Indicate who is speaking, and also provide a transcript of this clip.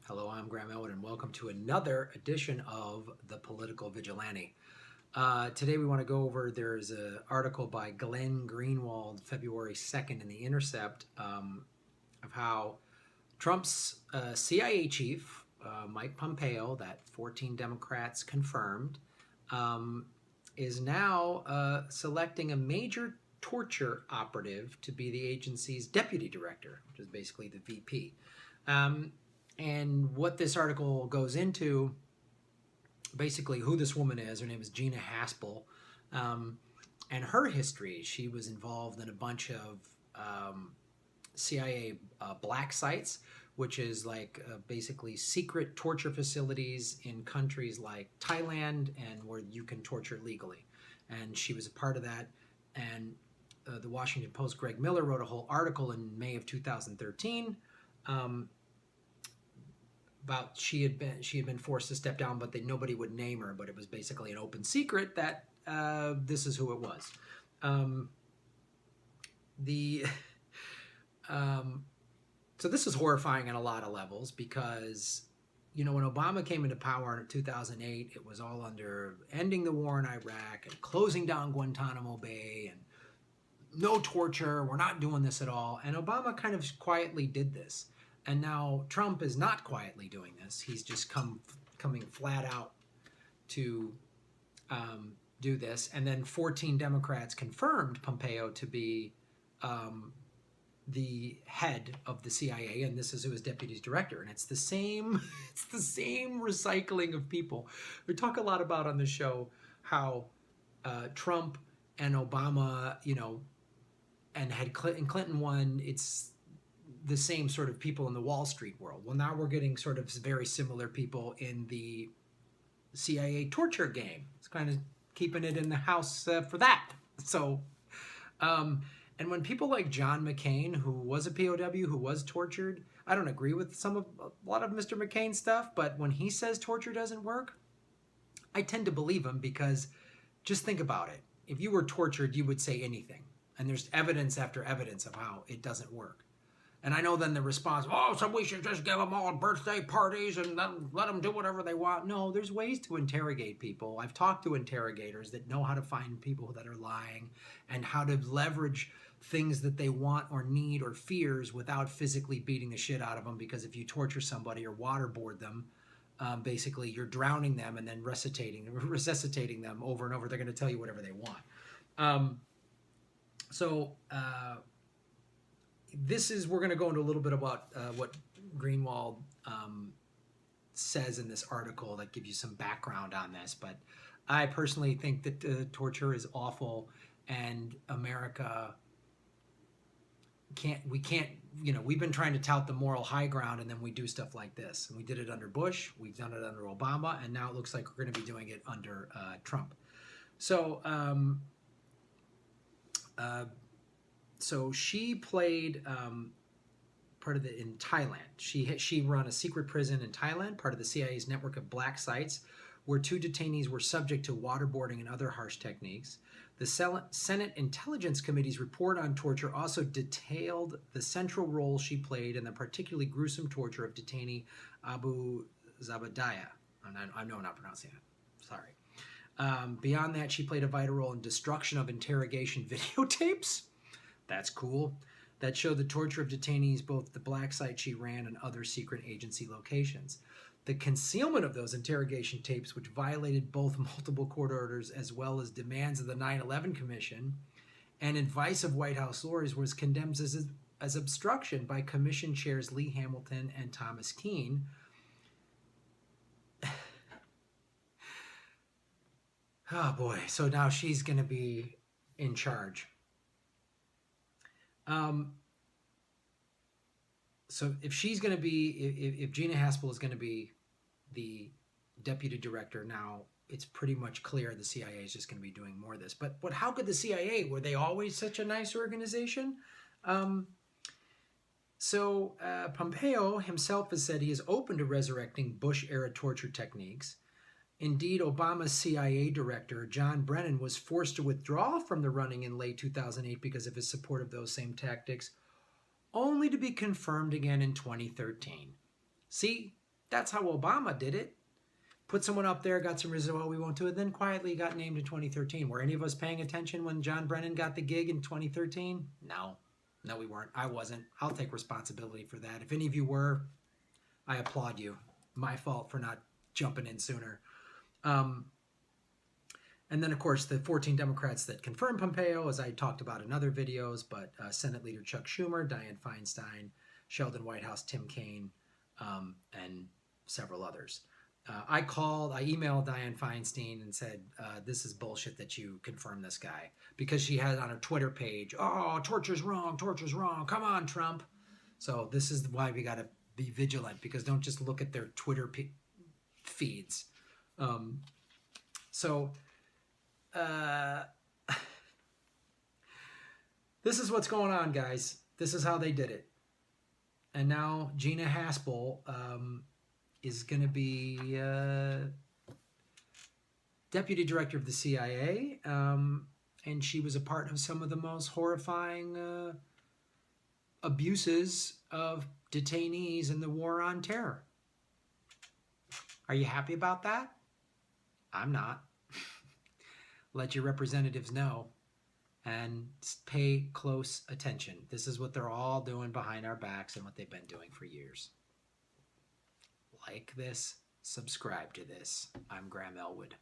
Speaker 1: Hello, I'm Graham Elwood, and welcome to another edition of The Political Vigilante. Today we want to go over, there's an article by Glenn Greenwald, February 2nd in The Intercept, of how Trump's CIA chief, Mike Pompeo, that 14 Democrats confirmed, is now selecting a major torture operative to be the agency's deputy director, which is basically the VP. And what this article goes into, basically who this woman is. Her name is Gina Haspel, and her history. She was involved in a bunch of CIA black sites, which is like basically secret torture facilities in countries like Thailand and where you can torture legally. And she was a part of that. And the Washington Post, Greg Miller, wrote a whole article in May of 2013 about she had been forced to step down, but nobody would name her. But it was basically an open secret that this is who it was. So this is horrifying on a lot of levels because, you know, when Obama came into power in 2008, it was all under ending the war in Iraq and closing down Guantanamo Bay and no torture. We're not doing this at all. And Obama kind of quietly did this. And now Trump is not quietly doing this. He's just coming flat out to do this. And then 14 Democrats confirmed Pompeo to be the head of the CIA, and this is who is deputy director. And it's the same recycling of people. We talk a lot about on the show how Trump and Obama, you know, and Clinton won. It's the same sort of people in the Wall Street world. Well, now we're getting sort of very similar people in the CIA torture game. It's kind of keeping it in the house for that. So, and when people like John McCain, who was a POW, who was tortured, I don't agree with a lot of Mr. McCain's stuff, but when he says torture doesn't work, I tend to believe him because just think about it. If you were tortured, you would say anything. And there's evidence after evidence of how it doesn't work. And I know then the response, oh, so we should just give them all birthday parties and let them do whatever they want. No, there's ways to interrogate people. I've talked to interrogators that know how to find people that are lying and how to leverage things that they want or need or fears without physically beating the shit out of them, because if you torture somebody or waterboard them, basically you're drowning them and then resuscitating them over and over. They're going to tell you whatever they want. We're going to go into a little bit about what Greenwald says in this article that gives you some background on this. But I personally think that torture is awful, and America we can't, you know, we've been trying to tout the moral high ground, and then we do stuff like this. And we did it under Bush, we've done it under Obama, and now it looks like we're going to be doing it under Trump. So she played part of in Thailand. She run a secret prison in Thailand, part of the CIA's network of black sites, where 2 detainees were subject to waterboarding and other harsh techniques. The Senate Intelligence Committee's report on torture also detailed the central role she played in the particularly gruesome torture of detainee Abu Zabadiah. I know I'm not pronouncing it. Sorry. Beyond that, she played a vital role in destruction of interrogation videotapes. That's cool. That showed the torture of detainees, both the black site she ran and other secret agency locations. The concealment of those interrogation tapes, which violated both multiple court orders as well as demands of the 9/11 Commission and advice of White House lawyers, was condemned as obstruction by Commission chairs Lee Hamilton and Thomas Keane. Oh boy, so now she's going to be in charge. So if she's going to be, if Gina Haspel is going to be the deputy director, now it's pretty much clear the CIA is just going to be doing more of this. But how could the CIA, were they always such a nice organization? Pompeo himself has said he is open to resurrecting Bush-era torture techniques. Indeed, Obama's CIA director, John Brennan, was forced to withdraw from the running in late 2008 because of his support of those same tactics, only to be confirmed again in 2013. See, That's how Obama did it. Put someone up there, got some results, well, we won't do it, then quietly got named in 2013. Were any of us paying attention when John Brennan got the gig in 2013? No. No, we weren't. I wasn't. I'll take responsibility for that. If any of you were, I applaud you. My fault for not jumping in sooner. And then, of course, the 14 Democrats that confirmed Pompeo, as I talked about in other videos, but Senate Leader Chuck Schumer, Dianne Feinstein, Sheldon Whitehouse, Tim Kaine, and several others. I emailed Dianne Feinstein and said, this is bullshit that you confirm this guy. Because she had on her Twitter page, oh, torture's wrong, come on, Trump. So this is why we got to be vigilant, because don't just look at their Twitter feeds. This is what's going on, guys. This is how they did it. And now Gina Haspel is going to be deputy director of the CIA, and she was a part of some of the most horrifying abuses of detainees in the war on terror. Are you happy about that? I'm not. Let your representatives know and pay close attention. This is what they're all doing behind our backs and what they've been doing for years. Like this, subscribe to this. I'm Graham Elwood.